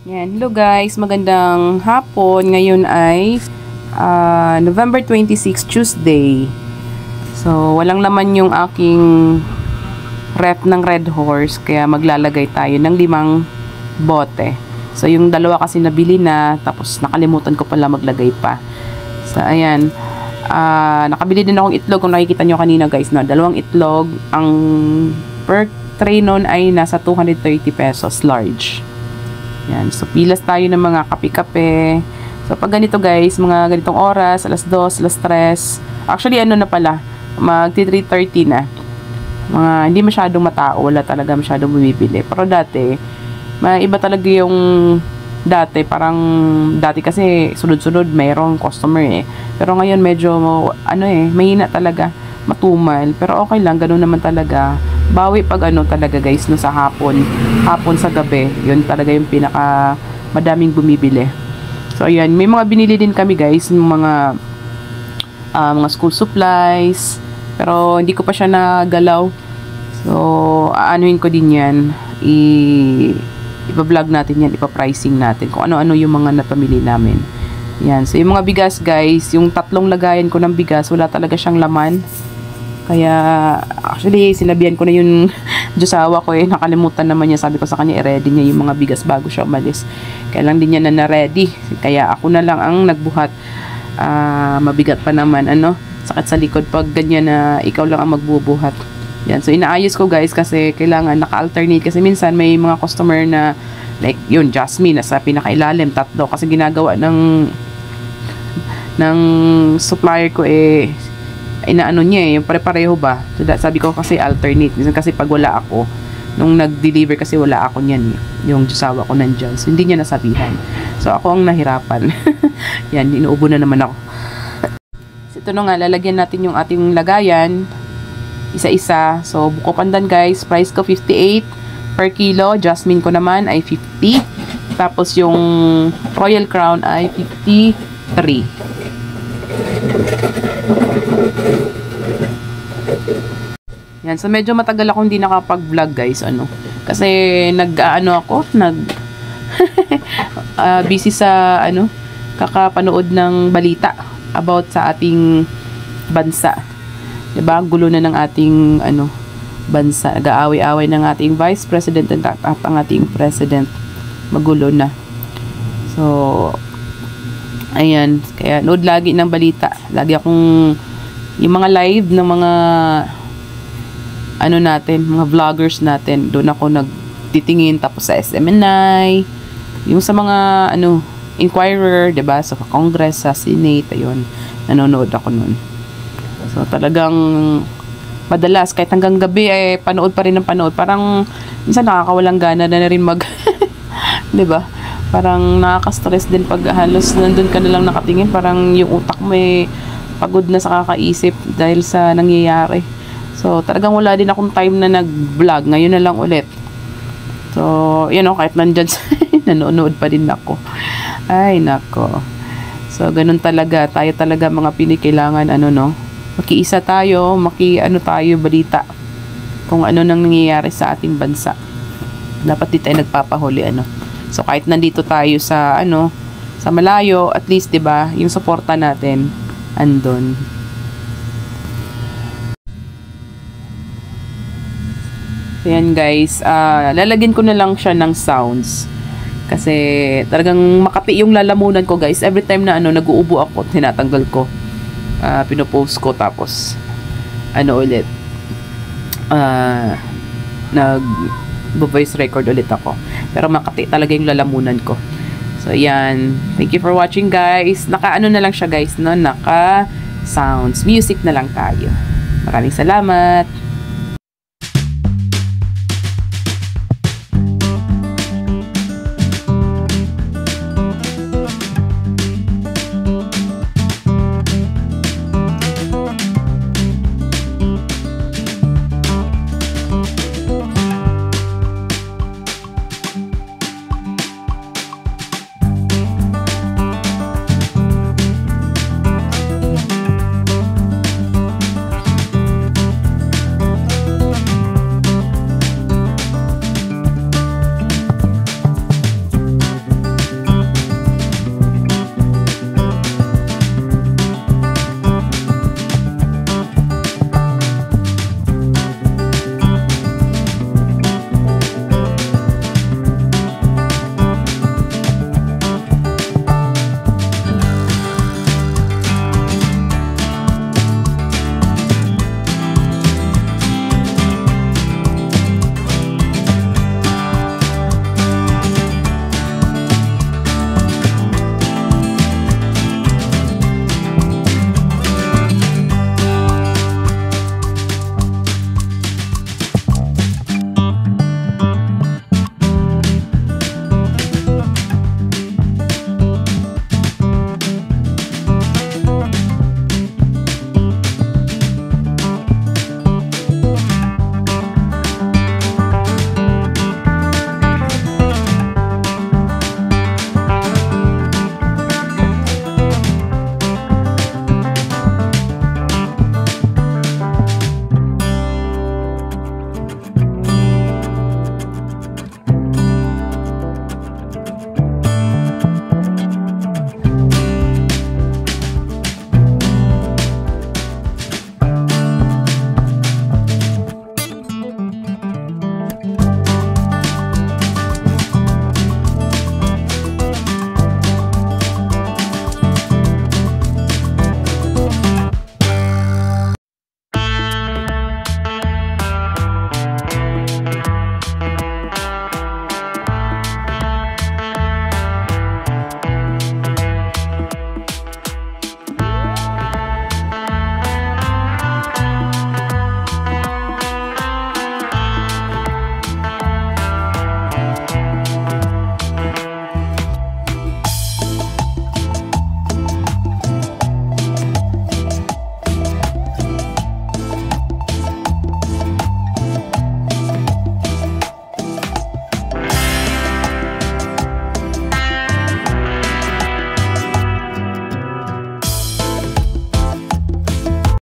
Yan, hello guys, magandang hapon. Ngayon ay November 26, Tuesday. So, walang laman yung aking ref ng Red Horse, kaya maglalagay tayo ng 5 bote. So, yung dalawa kasi nabili na, tapos nakalimutan ko pala maglagay pa. So, ayan. Nakabili din akong itlog, kung nakikita nyo kanina guys, no? 2 itlog. Ang per tray nun ay nasa 230 pesos, large. Yan. So, pilas tayo ng mga kape-kape. So, pag ganito guys, mga ganitong oras, alas 2, alas 3. Actually, ano na pala, magti 3:30 na. Hindi masyadong matao, wala talaga masyadong bumibili. Pero dati, iba talaga yung dati. Parang, dati kasi, sunod-sunod, mayroong customer eh. Pero ngayon, medyo, mahina talaga, matumal. Pero okay lang, ganun naman talaga. Bawi pag talaga guys, no, sa hapon sa gabi, yun talaga yung pinaka madaming bumibili. So ayan, may mga binili din kami guys, yung mga school supplies, pero hindi ko pa siya nagalaw. So aanuhin ko din yan, ipa-vlog natin yan, ipa-pricing natin kung ano-ano yung mga napamili namin. Yan, so yung mga bigas guys, yung 3 lagayan ko ng bigas, wala talaga siyang laman. Kaya, actually, sinabihan ko na yung Diyosawa ko eh. Nakalimutan naman niya. Sabi ko sa kanya, i-ready niya yung mga bigas bago siya umalis. Kaya lang din niya na-ready. Kaya ako na lang ang nagbuhat. Mabigat pa naman, sakit sa likod pag ganyan na ikaw lang ang magbubuhat. Yan. So, inaayos ko guys kasi kailangan naka-alternate. Kasi minsan may mga customer na, like, yun, Jasmine, nasa pinakailalim, 3. Kasi ginagawa ng supplier ko eh, inaano niya yung pare-pareho ba. So, sabi ko kasi alternate. Minsan kasi pag wala ako, nung nag-deliver kasi wala ako niyan, yung Diyosawa ko nandyan. So, hindi niya nasabihan. So, ako ang nahirapan. Yan, inuubo na naman ako. So, ito na nga, lalagyan natin yung ating lagayan. Isa-isa. So, buko pandan guys, price ko 58 per kilo. Jasmine ko naman ay 50. Tapos, yung Royal Crown ay 53. Yan, so medyo matagal ako hindi nakapag-vlog guys, kasi ako, busy sa kakapanood ng balita about sa ating bansa. 'Di ba? Gulo na ng ating bansa. Nag-aaway-away ng ating Vice President at ang ating President. Magulo na. So, ayan, kaya nood lagi ng balita. Lagi akong yung mga live ng mga mga vloggers natin. Doon ako nagtitingin, tapos sa SMNI, yung sa mga Inquirer, 'di ba? Sa Congress, sa Senate, ayun. Nanonood ako noon. So talagang madalas kahit hanggang gabi ay panood pa rin ng panood. Parang minsan nakakawalang gana na rin 'di ba? Parang nakaka-stress din pag halos nandun ka na lang nakatingin. Parang yung utak mo pagod na sa kakaisip dahil sa nangyayari. So, talagang wala din akong time na nag-vlog. Ngayon na lang ulit. So, kahit nandyan nanonood pa din ako. Ay, nako. So, ganun talaga. Tayo talaga mga pinikailangan, makiisa tayo, tayo balita kung ano nang nangyayari sa ating bansa. Dapat di tayo nagpapahuli, So, kahit nandito tayo sa, sa malayo, at least, 'di ba, yung suporta natin andon. Ayan guys, lalagyan ko na lang siya ng sounds. Kasi talagang makapi yung lalamunan ko guys. Every time na nag-uubo ako, tinatanggal ko. Pinopost ko, tapos ulit. Nag-voice record ulit ako. Pero makati talaga yung lalamunan ko. So, ayan. Thank you for watching, guys. Na lang siya, guys, no? Naka sounds. Music na lang tayo. Maraming salamat.